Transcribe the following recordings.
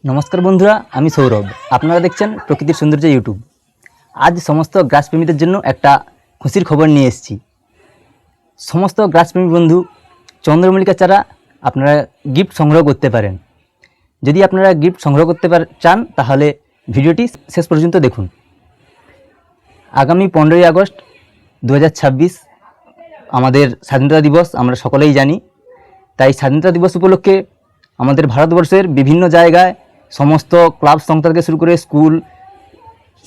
নমস্কার বন্ধুরা, আমি সৌরভ। আপনারা দেখছেন প্রকৃতির সৌন্দর্য ইউটিউব। আজ সমস্ত গাছপ্রেমীদের জন্য একটা খুশির খবর নিয়ে এসেছি। সমস্ত গাছপ্রেমী বন্ধু চন্দ্রমল্লিকা চারা আপনারা গিফট সংগ্রহ করতে পারেন। যদি আপনারা গিফট সংগ্রহ করতে চান তাহলে ভিডিওটি শেষ পর্যন্ত দেখুন। আগামী 15ই আগস্ট 2026 আমাদের স্বাধীনতা দিবস, আমরা সকলেই জানি। তাই স্বাধীনতা দিবস উপলক্ষে আমাদের ভারতবর্ষের বিভিন্ন জায়গায় সমস্ত ক্লাব সংস্থা থেকে শুরু করে স্কুল,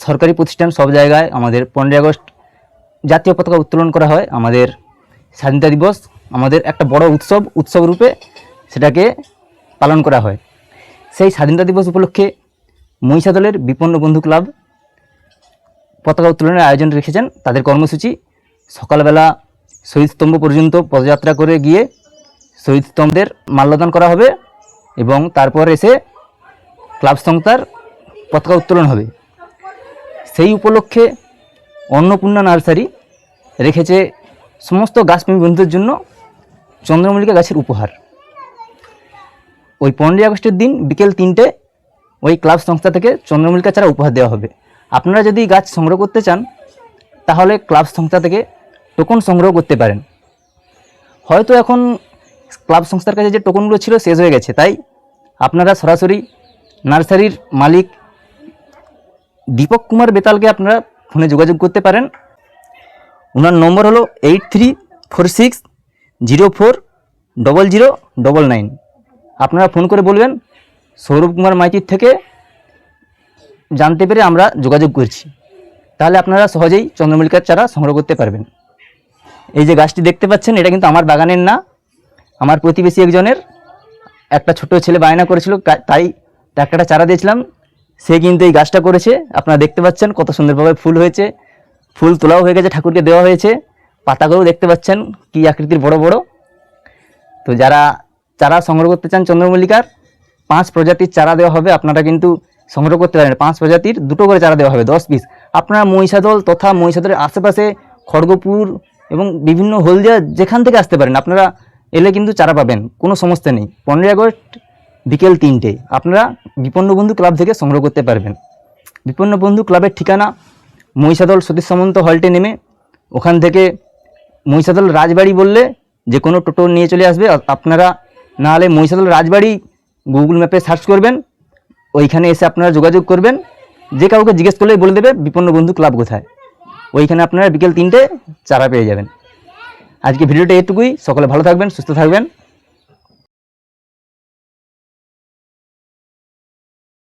সরকারি প্রতিষ্ঠান, সব জায়গায় আমাদের 15ই আগস্ট জাতীয় পতাকা উত্তোলন করা হয়। আমাদের স্বাধীনতা দিবস আমাদের একটা বড় উৎসব রূপে সেটাকে পালন করা হয়। সেই স্বাধীনতা দিবস উপলক্ষে মহিষাদলের বিপন্ন বন্ধু ক্লাব পতাকা উত্তোলনের আয়োজন রেখেছেন। তাদের কর্মসূচি সকালবেলা শহীদ স্তম্ভ পর্যন্ত পদযাত্রা করে গিয়ে শহীদ স্তম্ভের মাল্যদান করা হবে এবং তারপর এসে ক্লাব সংস্থার পতাকা উত্তোলন হবে। সেই উপলক্ষে অন্নপূর্ণা নার্সারি রেখেছে সমস্ত গাছপ্রেমী বন্ধুদের জন্য চন্দ্রমল্লিকা গাছের উপহার। ওই 15ই আগস্টের দিন বিকেল 3টে ওই ক্লাব সংস্থা থেকে চন্দ্রমল্লিকা চারা উপহার দেওয়া হবে। আপনারা যদি গাছ সংগ্রহ করতে চান তাহলে ক্লাব সংস্থা থেকে টোকন সংগ্রহ করতে পারেন। হয়তো এখন ক্লাব সংস্থার কাছে যে টোকনগুলো ছিল শেষ হয়ে গেছে, তাই আপনারা সরাসরি নার্সারির মালিক দীপক কুমার বেতালকে আপনারা ফোনে যোগাযোগ করতে পারেন। ওনার নম্বর হলো 8346040099। আপনারা ফোন করে বলবেন সৌরভ কুমার মাইতির থেকে জানতে পেরে আমরা যোগাযোগ করছি। তাহলে আপনারা সহজেই চন্দ্রমল্লিকার চারা সংগ্রহ করতে পারবেন। এই যে গাছটি দেখতে পাচ্ছেন, এটা কিন্তু আমার বাগানের না, আমার প্রতিবেশী একজনের। একটা ছোট ছেলে বায়না করেছিল, তাই একটা চারা দিয়েছিলাম। সে কিন্তু এই গাছটা করেছে। আপনারা দেখতে পাচ্ছেন কত সুন্দরভাবে ফুল হয়েছে, ফুল তোলাও হয়ে গেছে, ঠাকুরকে দেওয়া হয়েছে। পাতাগুলো দেখতে পাচ্ছেন কি আকৃতির বড় বড়। তো যারা চারা সংগ্রহ করতে চান চন্দ্রমল্লিকার 5 প্রজাতির চারা দেওয়া হবে, আপনারা কিন্তু সংগ্রহ করতে পারেন। 5 প্রজাতির 2 করে চারা দেওয়া হবে, 10 পিস। আপনারা মহিষাদল তথা মহিষাদলের আশেপাশে খড়গপুর এবং বিভিন্ন হলদিয়া যেখান থেকে আসতে পারেন, আপনারা এলে কিন্তু চারা পাবেন, কোনো সমস্যা নেই। 15ই আগস্ট বিকেল 3টে আপনারা বিপন্ন বন্ধু ক্লাব থেকে সংগ্রহ করতে পারবেন। বিপন্ন বন্ধু ক্লাবের ঠিকানা মহিষাদল সতীশ সামন্ত হল্টে নেমে ওখান থেকে মহিষাদল রাজবাড়ি বললে যে কোনো টোটো নিয়ে চলে আসবে। আপনারা না হলে মহিষাদল রাজবাড়ি গুগল ম্যাপে সার্চ করবেন, ওইখানে এসে আপনারা যোগাযোগ করবেন। যে কাউকে জিজ্ঞেস করলেই বলে দেবে বিপন্ন বন্ধু ক্লাব কোথায়। ওইখানে আপনারা বিকেল 3টে চারা পেয়ে যাবেন। আজকে ভিডিওটা এটুকুই। সকলে ভালো থাকবেন, সুস্থ থাকবেন।